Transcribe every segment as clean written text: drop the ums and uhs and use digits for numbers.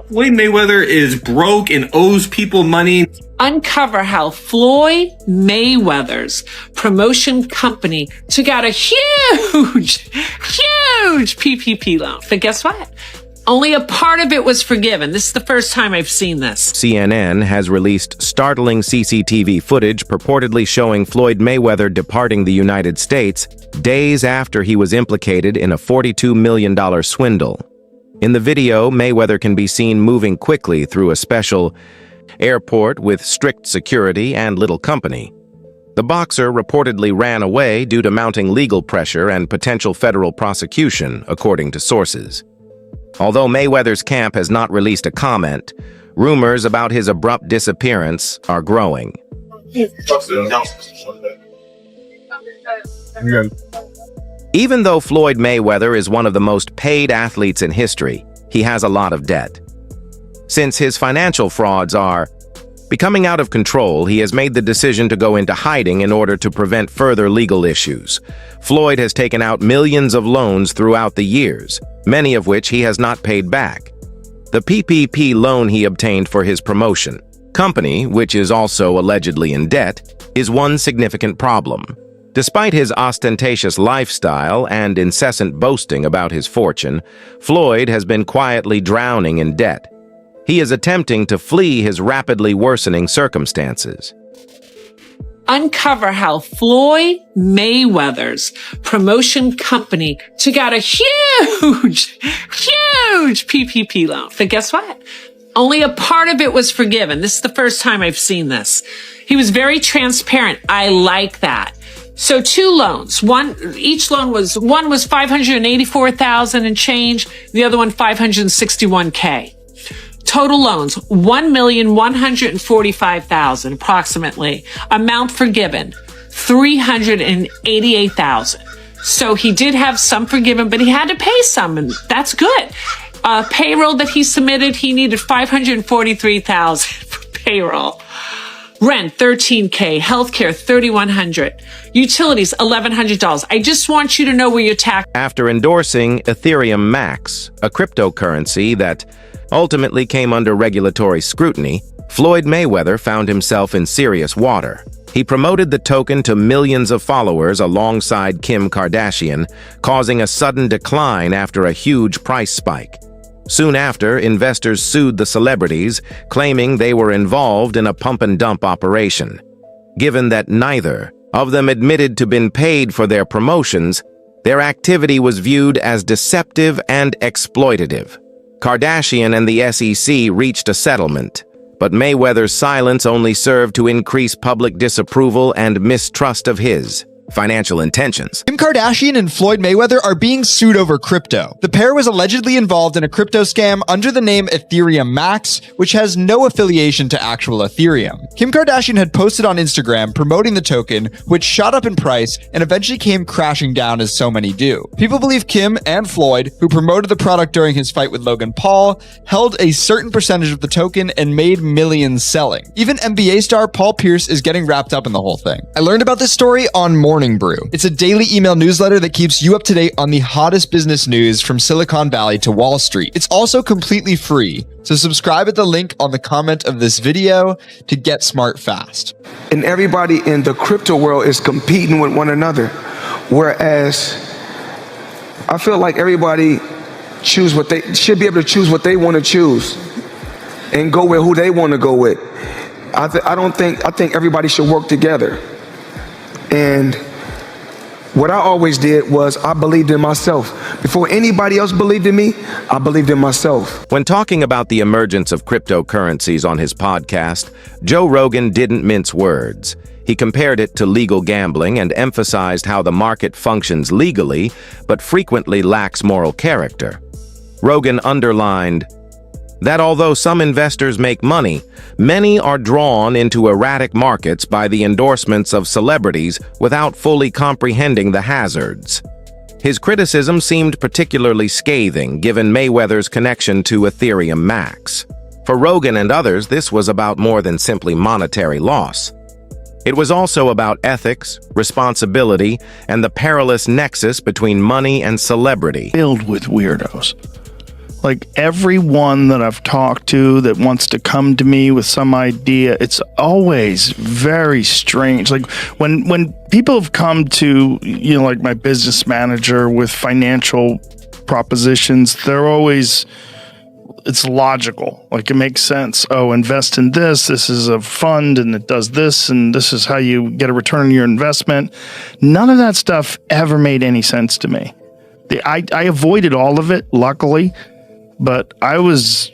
Floyd Mayweather is broke and owes people money. Uncover how Floyd Mayweather's promotion company took out a huge PPP loan. But guess what? Only a part of it was forgiven. This is the first time I've seen this. CNN has released startling CCTV footage purportedly showing Floyd Mayweather departing the United States days after he was implicated in a $42 million swindle. In the video, Mayweather can be seen moving quickly through a special airport with strict security and little company. The boxer reportedly ran away due to mounting legal pressure and potential federal prosecution, according to sources. Although Mayweather's camp has not released a comment, rumors about his abrupt disappearance are growing. Even though Floyd Mayweather is one of the most paid athletes in history, he has a lot of debt. Since his financial frauds are becoming out of control, he has made the decision to go into hiding in order to prevent further legal issues. Floyd has taken out millions of loans throughout the years, many of which he has not paid back. The PPP loan he obtained for his promotion company, which is also allegedly in debt, is one significant problem. Despite his ostentatious lifestyle and incessant boasting about his fortune, Floyd has been quietly drowning in debt. He is attempting to flee his rapidly worsening circumstances. Uncover how Floyd Mayweather's promotion company took out a huge PPP loan. But guess what? Only a part of it was forgiven. This is the first time I've seen this. He was very transparent. I like that. So 2 loans. One was $584,000 and change. The other one $561K. Total loans, $1,145,000 approximately. Amount forgiven, $388,000. So he did have some forgiven, but he had to pay some, and that's good. Payroll that he submitted, he needed $543,000 for payroll. Rent, $13K. Healthcare, $3,100. Utilities, $1,100. I just want you to know where your tax. After endorsing Ethereum Max, a cryptocurrency that ultimately came under regulatory scrutiny, Floyd Mayweather found himself in serious water. He promoted the token to millions of followers alongside Kim Kardashian, causing a sudden decline after a huge price spike. Soon after, investors sued the celebrities, claiming they were involved in a pump-and-dump operation. Given that neither of them admitted to been paid for their promotions, their activity was viewed as deceptive and exploitative. Kardashian and the SEC reached a settlement, but Mayweather's silence only served to increase public disapproval and mistrust of his financial intentions. Kim Kardashian and Floyd Mayweather are being sued over crypto. The pair was allegedly involved in a crypto scam under the name Ethereum Max, which has no affiliation to actual Ethereum. Kim Kardashian had posted on Instagram promoting the token, which shot up in price and eventually came crashing down as so many do. People believe Kim and Floyd, who promoted the product during his fight with Logan Paul, held a certain percentage of the token and made millions selling. Even NBA star Paul Pierce is getting wrapped up in the whole thing. I learned about this story on Morning Brew. It's a daily email newsletter that keeps you up to date on the hottest business news from Silicon Valley to Wall Street. It's also completely free, so subscribe at the link on the comment of this video to get smart fast. And everybody in the crypto world is competing with one another, whereas I feel like everybody should be able to choose what they want to choose and go with who they want to go with. I think everybody should work together. And what I always did was I believed in myself. Before anybody else believed in me, I believed in myself. When talking about the emergence of cryptocurrencies on his podcast, Joe Rogan didn't mince words. He compared it to legal gambling and emphasized how the market functions legally, but frequently lacks moral character. Rogan underlined that although some investors make money, many are drawn into erratic markets by the endorsements of celebrities without fully comprehending the hazards. His criticism seemed particularly scathing given Mayweather's connection to Ethereum Max. For Rogan and others, this was about more than simply monetary loss. It was also about ethics, responsibility, and the perilous nexus between money and celebrity. Filled with weirdos. Like everyone that I've talked to that wants to come to me with some idea, it's always very strange. Like when people have come to, like my business manager with financial propositions, they're always, it's logical. Like it makes sense. Oh, invest in this. This is a fund and it does this. And this is how you get a return on your investment. None of that stuff ever made any sense to me. I avoided all of it, luckily. But I was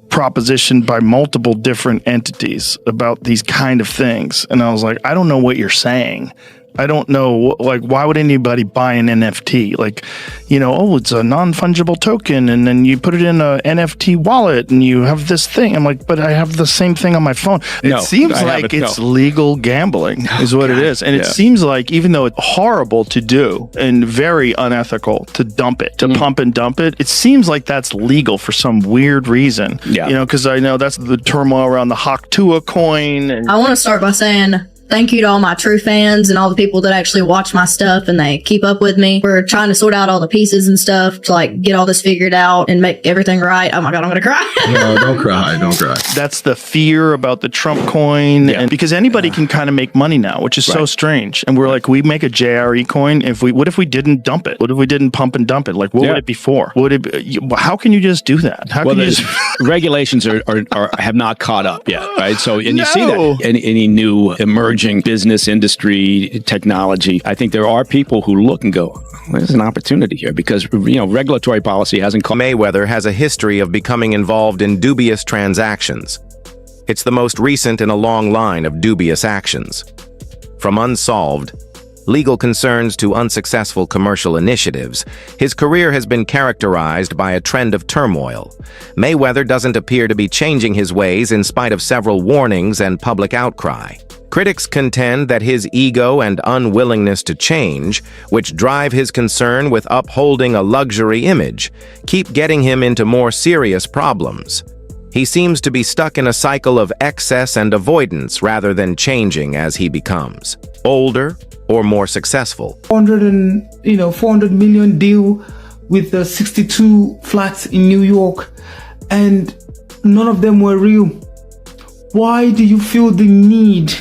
propositioned by multiple different entities about these kind of things. And I was like, I don't know what you're saying. I don't know, like, why would anybody buy an NFT? Like, it's a non-fungible token, and then you put it in a NFT wallet, and you have this thing. I'm like, but I have the same thing on my phone. It seems like it's legal gambling is what it is. And it seems like, even though it's horrible to do and very unethical to dump it, to pump and dump it, it seems like that's legal for some weird reason. Yeah. Because I know that's the turmoil around the Haktua coin. And I want to start by saying thank you to all my true fans and all the people that actually watch my stuff and they keep up with me. We're trying to sort out all the pieces and stuff to get all this figured out and make everything right. Oh my God, I'm going to cry. No, don't cry. Don't cry. That's the fear about the Trump coin. Yeah. And because anybody can kind of make money now, which is so strange. And we're like, we make a JRE coin. What if we didn't dump it? What if we didn't pump and dump it? Like, what would it be for? How can you just do that? How can you just... regulations are have not caught up yet, right? So, and you see that any new emerging business, industry, technology, I think there are people who look and go, well, there's an opportunity here because, regulatory policy hasn't caught. Mayweather has a history of becoming involved in dubious transactions. It's the most recent in a long line of dubious actions. From unsolved legal concerns to unsuccessful commercial initiatives, his career has been characterized by a trend of turmoil. Mayweather doesn't appear to be changing his ways in spite of several warnings and public outcry. Critics contend that his ego and unwillingness to change, which drive his concern with upholding a luxury image, keep getting him into more serious problems. He seems to be stuck in a cycle of excess and avoidance rather than changing as he becomes older or more successful. 400 million deal with the 62 flats in New York, and none of them were real. Why do you feel the need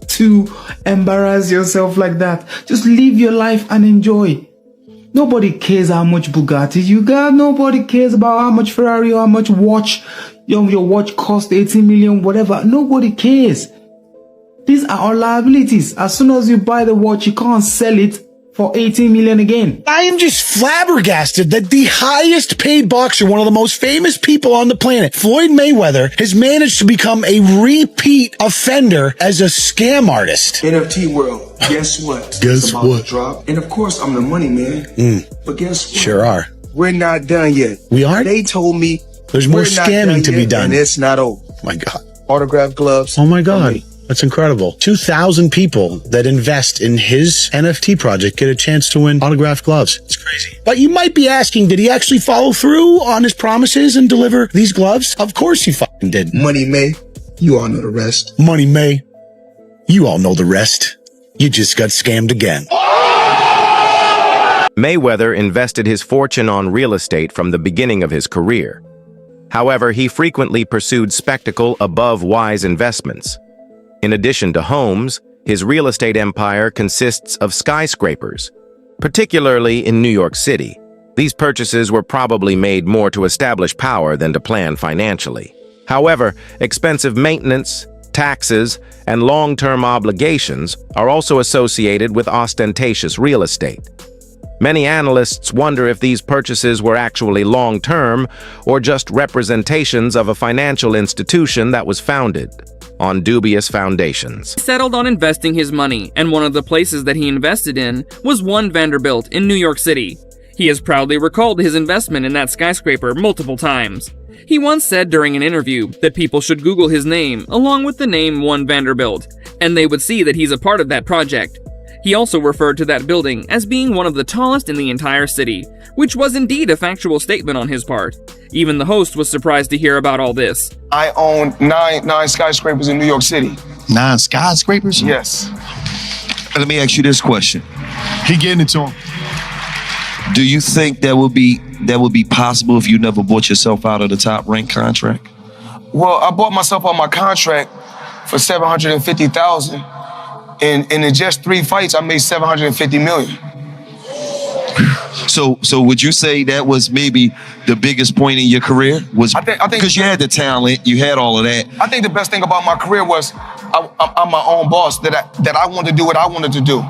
to embarrass yourself like that? Just live your life and enjoy. Nobody cares how much Bugatti you got. Nobody cares about how much Ferrari or how much watch your watch cost 18 million, whatever. Nobody cares. These are all liabilities. As soon as you buy the watch, you can't sell it for 18 million again. I am just flabbergasted that the highest paid boxer, one of the most famous people on the planet, Floyd Mayweather, has managed to become a repeat offender as a scam artist. NFT world, guess what? Guess what? Drop. And of course, I'm the money man. But guess what? Sure are. We're not done yet. We aren't? They told me there's more scamming to be done. And it's not over. My God. Autograph gloves. Oh my God. That's incredible. 2,000 people that invest in his NFT project get a chance to win autographed gloves. It's crazy. But you might be asking, did he actually follow through on his promises and deliver these gloves? Of course he fucking did. Money May, you all know the rest. Money May, you all know the rest. You just got scammed again. Mayweather invested his fortune on real estate from the beginning of his career. However, he frequently pursued spectacle above wise investments. In addition to homes, his real estate empire consists of skyscrapers, particularly in New York City. These purchases were probably made more to establish power than to plan financially. However, expensive maintenance, taxes, and long-term obligations are also associated with ostentatious real estate. Many analysts wonder if these purchases were actually long-term or just representations of a financial institution that was founded on dubious foundations. He settled on investing his money, and one of the places that he invested in was One Vanderbilt in New York City. He has proudly recalled his investment in that skyscraper multiple times. He once said during an interview that people should Google his name along with the name One Vanderbilt, and they would see that he's a part of that project. He also referred to that building as being one of the tallest in the entire city, which was indeed a factual statement on his part. Even the host was surprised to hear about all this. I own nine skyscrapers in New York City. 9 skyscrapers? Yes. Let me ask you this question. He getting it to him. Do you think that would be possible if you never bought yourself out of the Top Rank contract? Well, I bought myself on my contract for $750,000, and in just 3 fights, I made $750 million. So would you say that was maybe the biggest point in your career? I think because you had the talent, you had all of that. I think the best thing about my career was I'm my own boss. That I wanted to do what I wanted to do.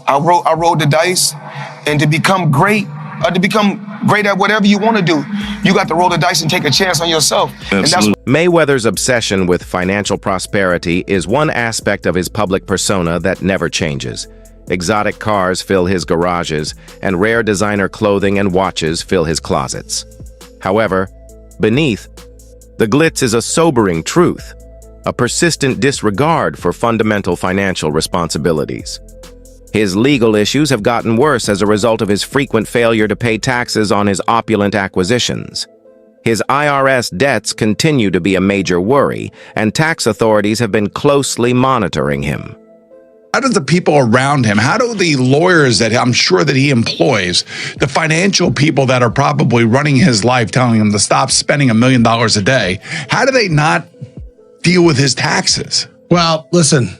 I rolled the dice, and to become great at whatever you want to do, you got to roll the dice and take a chance on yourself. Absolutely. Mayweather's obsession with financial prosperity is one aspect of his public persona that never changes. Exotic cars fill his garages, and rare designer clothing and watches fill his closets. However, beneath, the glitz is a sobering truth, a persistent disregard for fundamental financial responsibilities. His legal issues have gotten worse as a result of his frequent failure to pay taxes on his opulent acquisitions. His IRS debts continue to be a major worry, and tax authorities have been closely monitoring him. How do the people around him, how do the lawyers that I'm sure that he employs, the financial people that are probably running his life, telling him to stop spending $1 million a day, how do they not deal with his taxes? Well, listen,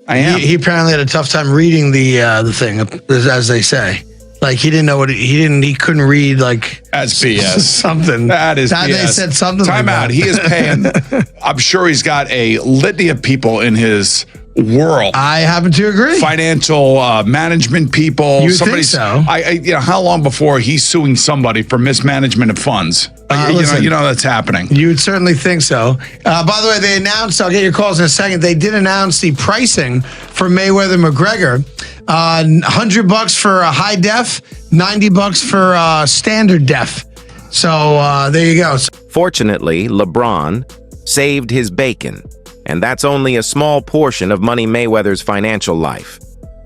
he apparently had a tough time reading the thing, as they say. Like he didn't know what he couldn't read like that's BS. Something. That is BS. They said something. Time like out. that. He is paying. I'm sure he's got a litany of people in his world. I happen to agree. Financial management people. You think so? How long before he's suing somebody for mismanagement of funds? You know that's happening. You'd certainly think so. By the way, they announced, I'll get your calls in a second, they did announce the pricing for Mayweather-McGregor. $100 for a high def, $90 for standard def. So there you go. Fortunately, LeBron saved his bacon, and that's only a small portion of Money Mayweather's financial life.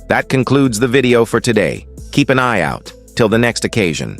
That concludes the video for today. Keep an eye out. Till the next occasion.